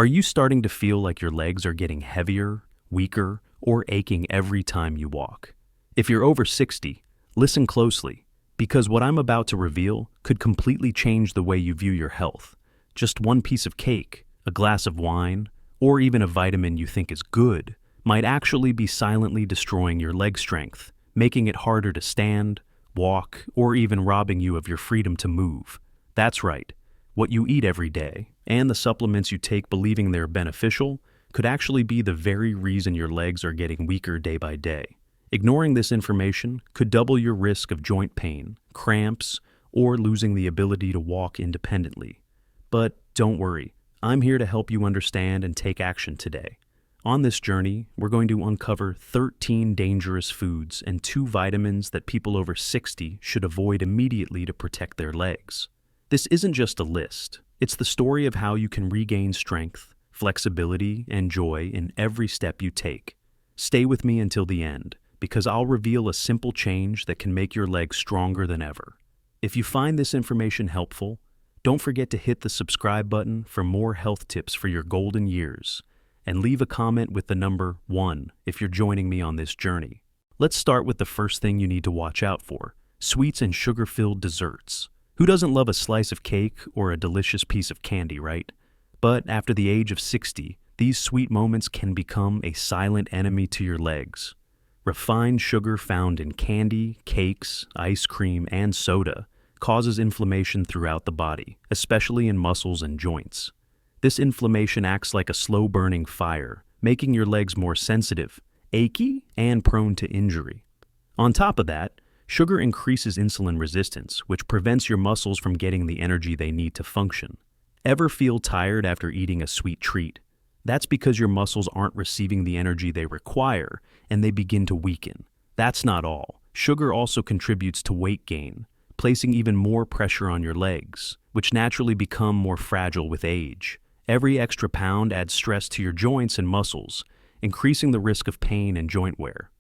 Are you starting to feel like your legs are getting heavier, weaker, or aching every time you walk? If you're over 60, listen closely, because what I'm about to reveal could completely change the way you view your health. Just one piece of cake, a glass of wine, or even a vitamin you think is good might actually be silently destroying your leg strength, making it harder to stand, walk, or even robbing you of your freedom to move. That's right. What you eat every day, and the supplements you take believing they're beneficial, could actually be the very reason your legs are getting weaker day by day. Ignoring this information could double your risk of joint pain, cramps, or losing the ability to walk independently. But don't worry, I'm here to help you understand and take action today. On this journey, we're going to uncover 13 dangerous foods and 2 vitamins that people over 60 should avoid immediately to protect their legs. This isn't just a list, it's the story of how you can regain strength, flexibility, and joy in every step you take. Stay with me until the end, because I'll reveal a simple change that can make your legs stronger than ever. If you find this information helpful, don't forget to hit the subscribe button for more health tips for your golden years, and leave a comment with the number 1 if you're joining me on this journey. Let's start with the first thing you need to watch out for: sweets and sugar-filled desserts. Who doesn't love a slice of cake or a delicious piece of candy, right? But after the age of 60, these sweet moments can become a silent enemy to your legs. Refined sugar found in candy, cakes, ice cream, and soda causes inflammation throughout the body, especially in muscles and joints. This inflammation acts like a slow-burning fire, making your legs more sensitive, achy, and prone to injury. On top of that, sugar increases insulin resistance, which prevents your muscles from getting the energy they need to function. Ever feel tired after eating a sweet treat? That's because your muscles aren't receiving the energy they require, and they begin to weaken. That's not all. Sugar also contributes to weight gain, placing even more pressure on your legs, which naturally become more fragile with age. Every extra pound adds stress to your joints and muscles, increasing the risk of pain and joint wear.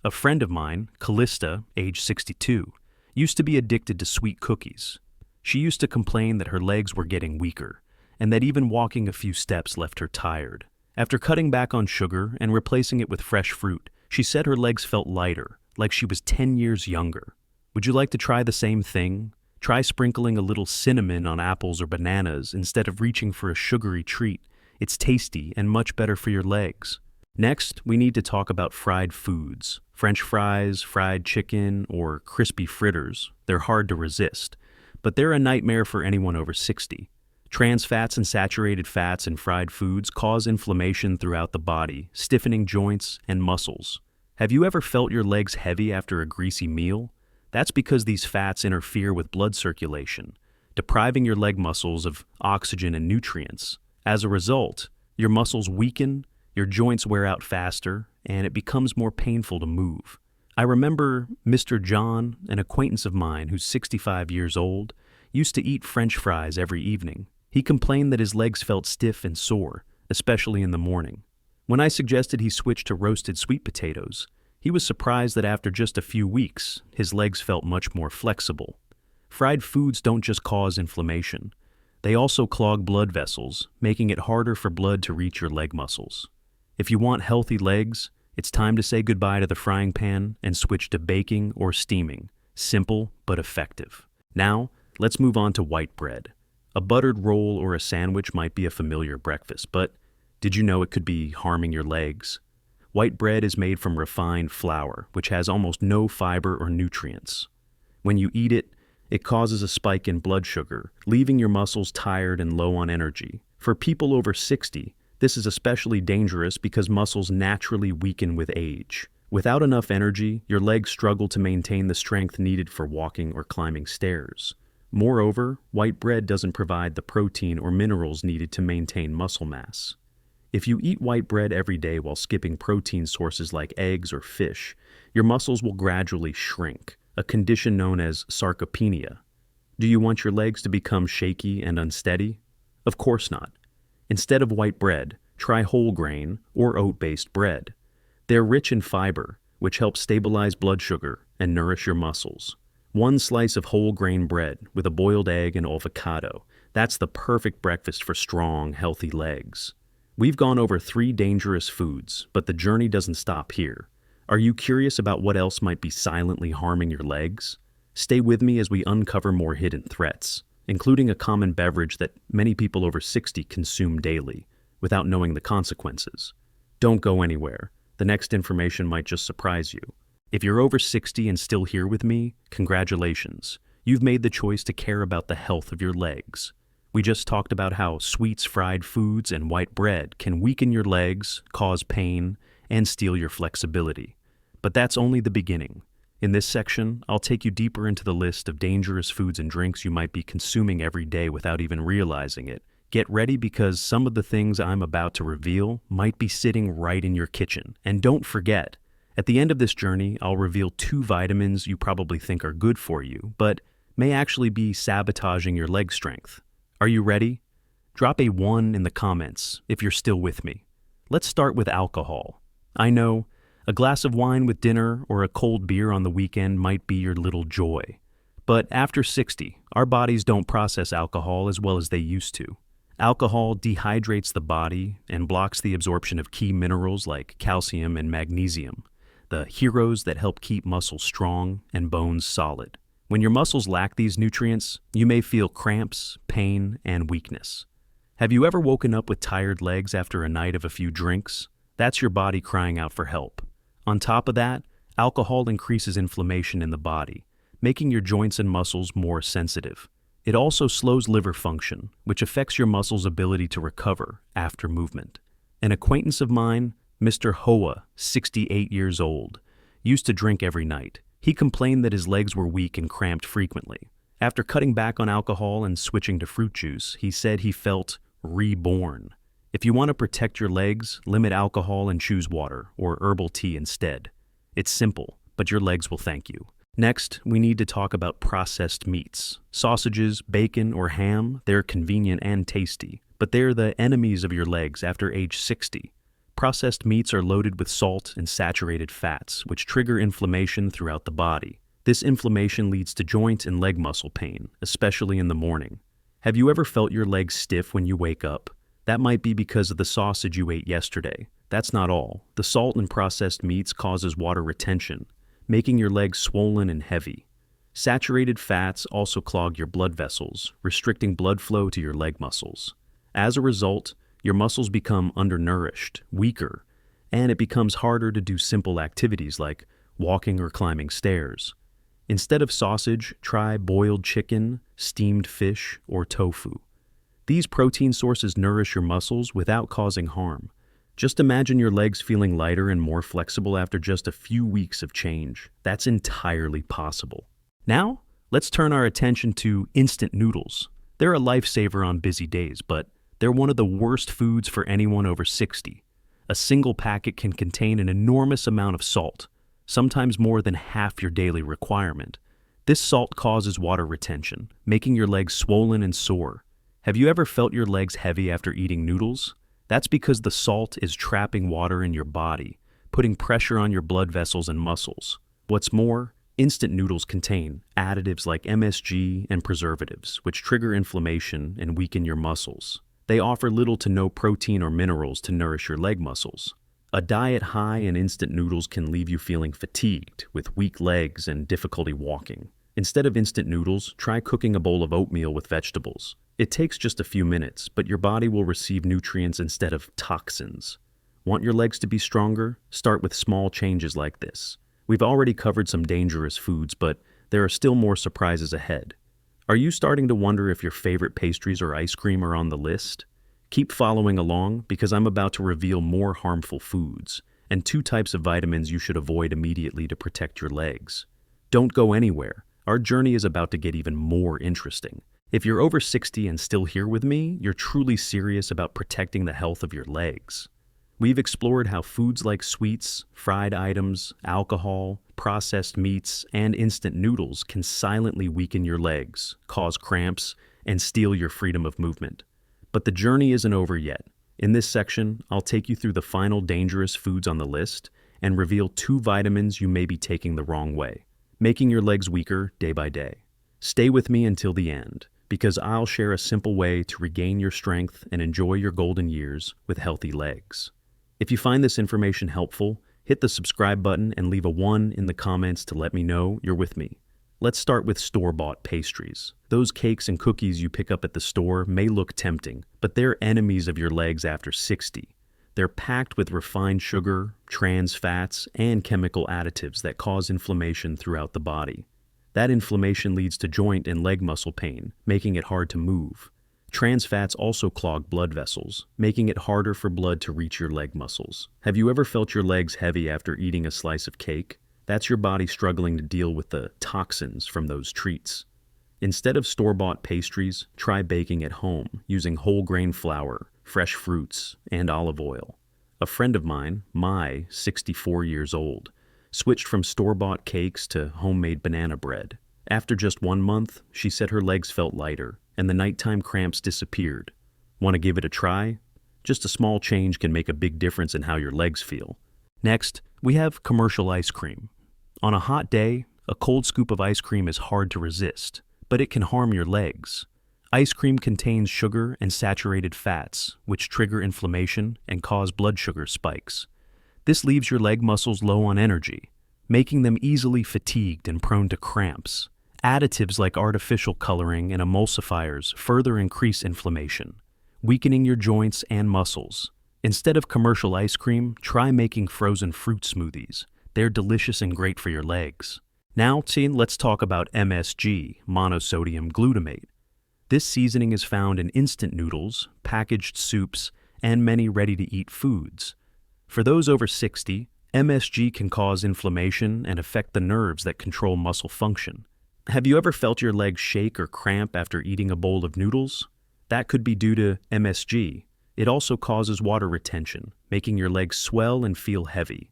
A friend of mine, Callista, age 62, used to be addicted to sweet cookies. She used to complain that her legs were getting weaker, and that even walking a few steps left her tired. After cutting back on sugar and replacing it with fresh fruit, she said her legs felt lighter, like she was 10 years younger. Would you like to try the same thing? Try sprinkling a little cinnamon on apples or bananas instead of reaching for a sugary treat. It's tasty and much better for your legs. Next, we need to talk about fried foods. French fries, fried chicken, or crispy fritters. They're hard to resist, but they're a nightmare for anyone over 60. Trans fats and saturated fats in fried foods cause inflammation throughout the body, stiffening joints and muscles. Have you ever felt your legs heavy after a greasy meal? That's because these fats interfere with blood circulation, depriving your leg muscles of oxygen and nutrients. As a result, your muscles weaken, your joints wear out faster, and it becomes more painful to move. I remember Mr. John, an acquaintance of mine who's 65 years old, used to eat French fries every evening. He complained that his legs felt stiff and sore, especially in the morning. When I suggested he switch to roasted sweet potatoes, he was surprised that after just a few weeks, his legs felt much more flexible. Fried foods don't just cause inflammation. They also clog blood vessels, making it harder for blood to reach your leg muscles. If you want healthy legs, it's time to say goodbye to the frying pan and switch to baking or steaming. Simple but effective. Now, let's move on to white bread. A buttered roll or a sandwich might be a familiar breakfast, but did you know it could be harming your legs? White bread is made from refined flour, which has almost no fiber or nutrients. When you eat it, it causes a spike in blood sugar, leaving your muscles tired and low on energy. For people over 60, this is especially dangerous because muscles naturally weaken with age. Without enough energy, your legs struggle to maintain the strength needed for walking or climbing stairs. Moreover, white bread doesn't provide the protein or minerals needed to maintain muscle mass. If you eat white bread every day while skipping protein sources like eggs or fish, your muscles will gradually shrink, a condition known as sarcopenia. Do you want your legs to become shaky and unsteady? Of course not. Instead of white bread, try whole grain or oat-based bread. They're rich in fiber, which helps stabilize blood sugar and nourish your muscles. One slice of whole grain bread with a boiled egg and avocado. That's the perfect breakfast for strong, healthy legs. We've gone over 3 dangerous foods, but the journey doesn't stop here. Are you curious about what else might be silently harming your legs? Stay with me as we uncover more hidden threats, including a common beverage that many people over 60 consume daily, without knowing the consequences. Don't go anywhere. The next information might just surprise you. If you're over 60 and still here with me, congratulations. You've made the choice to care about the health of your legs. We just talked about how sweets, fried foods, and white bread can weaken your legs, cause pain, and steal your flexibility. But that's only the beginning. In this section, I'll take you deeper into the list of dangerous foods and drinks you might be consuming every day without even realizing it. Get ready because some of the things I'm about to reveal might be sitting right in your kitchen. And don't forget, at the end of this journey, I'll reveal 2 vitamins you probably think are good for you, but may actually be sabotaging your leg strength. Are you ready? Drop a 1 in the comments if you're still with me. Let's start with alcohol. I know, a glass of wine with dinner or a cold beer on the weekend might be your little joy. But after 60, our bodies don't process alcohol as well as they used to. Alcohol dehydrates the body and blocks the absorption of key minerals like calcium and magnesium, the heroes that help keep muscles strong and bones solid. When your muscles lack these nutrients, you may feel cramps, pain, and weakness. Have you ever woken up with tired legs after a night of a few drinks? That's your body crying out for help. On top of that, alcohol increases inflammation in the body, making your joints and muscles more sensitive. It also slows liver function, which affects your muscles' ability to recover after movement. An acquaintance of mine, Mr. Hoa, 68 years old, used to drink every night. He complained that his legs were weak and cramped frequently. After cutting back on alcohol and switching to fruit juice, he said he felt reborn. If you want to protect your legs, limit alcohol and choose water or herbal tea instead. It's simple, but your legs will thank you. Next, we need to talk about processed meats. Sausages, bacon, or ham, they're convenient and tasty, but they're the enemies of your legs after age 60. Processed meats are loaded with salt and saturated fats, which trigger inflammation throughout the body. This inflammation leads to joint and leg muscle pain, especially in the morning. Have you ever felt your legs stiff when you wake up? That might be because of the sausage you ate yesterday. That's not all. The salt in processed meats causes water retention, making your legs swollen and heavy. Saturated fats also clog your blood vessels, restricting blood flow to your leg muscles. As a result, your muscles become undernourished, weaker, and it becomes harder to do simple activities like walking or climbing stairs. Instead of sausage, try boiled chicken, steamed fish, or tofu. These protein sources nourish your muscles without causing harm. Just imagine your legs feeling lighter and more flexible after just a few weeks of change. That's entirely possible. Now, let's turn our attention to instant noodles. They're a lifesaver on busy days, but they're one of the worst foods for anyone over 60. A single packet can contain an enormous amount of salt, sometimes more than half your daily requirement. This salt causes water retention, making your legs swollen and sore. Have you ever felt your legs heavy after eating noodles? That's because the salt is trapping water in your body, putting pressure on your blood vessels and muscles. What's more, instant noodles contain additives like MSG and preservatives, which trigger inflammation and weaken your muscles. They offer little to no protein or minerals to nourish your leg muscles. A diet high in instant noodles can leave you feeling fatigued, with weak legs and difficulty walking. Instead of instant noodles, try cooking a bowl of oatmeal with vegetables. It takes just a few minutes, but your body will receive nutrients instead of toxins. Want your legs to be stronger? Start with small changes like this. We've already covered some dangerous foods, but there are still more surprises ahead. Are you starting to wonder if your favorite pastries or ice cream are on the list? Keep following along because I'm about to reveal more harmful foods and 2 types of vitamins you should avoid immediately to protect your legs. Don't go anywhere. Our journey is about to get even more interesting. If you're over 60 and still here with me, you're truly serious about protecting the health of your legs. We've explored how foods like sweets, fried items, alcohol, processed meats, and instant noodles can silently weaken your legs, cause cramps, and steal your freedom of movement. But the journey isn't over yet. In this section, I'll take you through the final dangerous foods on the list and reveal 2 vitamins you may be taking the wrong way, making your legs weaker day by day. Stay with me until the end. because I'll share a simple way to regain your strength and enjoy your golden years with healthy legs. If you find this information helpful, hit the subscribe button and leave a 1 in the comments to let me know you're with me. Let's start with store-bought pastries. Those cakes and cookies you pick up at the store may look tempting, but they're enemies of your legs after 60. They're packed with refined sugar, trans fats, and chemical additives that cause inflammation throughout the body. That inflammation leads to joint and leg muscle pain, making it hard to move. Trans fats also clog blood vessels, making it harder for blood to reach your leg muscles. Have you ever felt your legs heavy after eating a slice of cake? That's your body struggling to deal with the toxins from those treats. Instead of store-bought pastries, try baking at home using whole grain flour, fresh fruits, and olive oil. A friend of mine, 64 years old, switched from store-bought cakes to homemade banana bread. After just 1 month, she said her legs felt lighter, and the nighttime cramps disappeared. Want to give it a try? Just a small change can make a big difference in how your legs feel. Next, we have commercial ice cream. On a hot day, a cold scoop of ice cream is hard to resist, but it can harm your legs. Ice cream contains sugar and saturated fats, which trigger inflammation and cause blood sugar spikes. This leaves your leg muscles low on energy, making them easily fatigued and prone to cramps. Additives like artificial coloring and emulsifiers further increase inflammation, weakening your joints and muscles. Instead of commercial ice cream, try making frozen fruit smoothies. They're delicious and great for your legs. Now, let's talk about MSG, monosodium glutamate. This seasoning is found in instant noodles, packaged soups, and many ready-to-eat foods. For those over 60, MSG can cause inflammation and affect the nerves that control muscle function. Have you ever felt your legs shake or cramp after eating a bowl of noodles? That could be due to MSG. It also causes water retention, making your legs swell and feel heavy.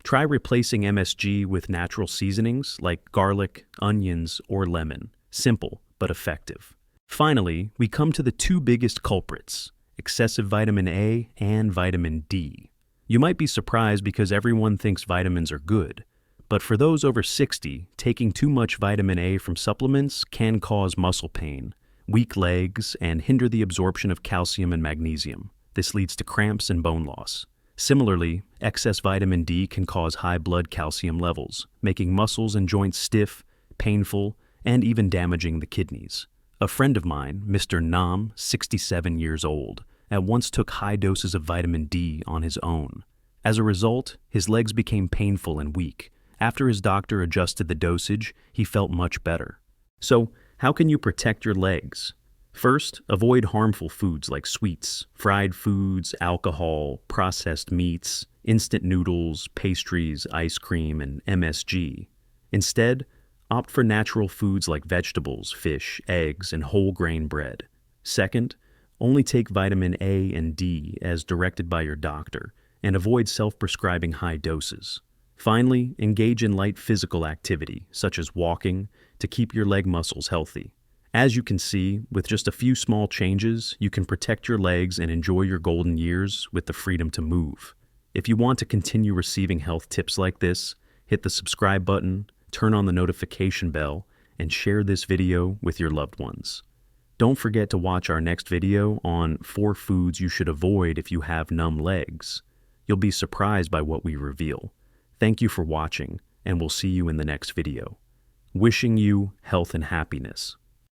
Try replacing MSG with natural seasonings like garlic, onions, or lemon. Simple, but effective. Finally, we come to the 2 biggest culprits, excessive vitamin A and vitamin D. You might be surprised because everyone thinks vitamins are good, but for those over 60, taking too much vitamin A from supplements can cause muscle pain, weak legs, and hinder the absorption of calcium and magnesium. This leads to cramps and bone loss. Similarly, excess vitamin D can cause high blood calcium levels, making muscles and joints stiff, painful, and even damaging the kidneys. A friend of mine, Mr. Nam, 67 years old, at once took high doses of vitamin D on his own. As a result, his legs became painful and weak. After his doctor adjusted the dosage, he felt much better. So, how can you protect your legs? First, avoid harmful foods like sweets, fried foods, alcohol, processed meats, instant noodles, pastries, ice cream, and MSG. Instead, opt for natural foods like vegetables, fish, eggs, and whole grain bread. Second, only take vitamin A and D as directed by your doctor, and avoid self-prescribing high doses. Finally, engage in light physical activity, such as walking, to keep your leg muscles healthy. As you can see, with just a few small changes, you can protect your legs and enjoy your golden years with the freedom to move. If you want to continue receiving health tips like this, hit the subscribe button, turn on the notification bell, and share this video with your loved ones. Don't forget to watch our next video on 4 foods you should avoid if you have numb legs. You'll be surprised by what we reveal. Thank you for watching, and we'll see you in the next video. Wishing you health and happiness.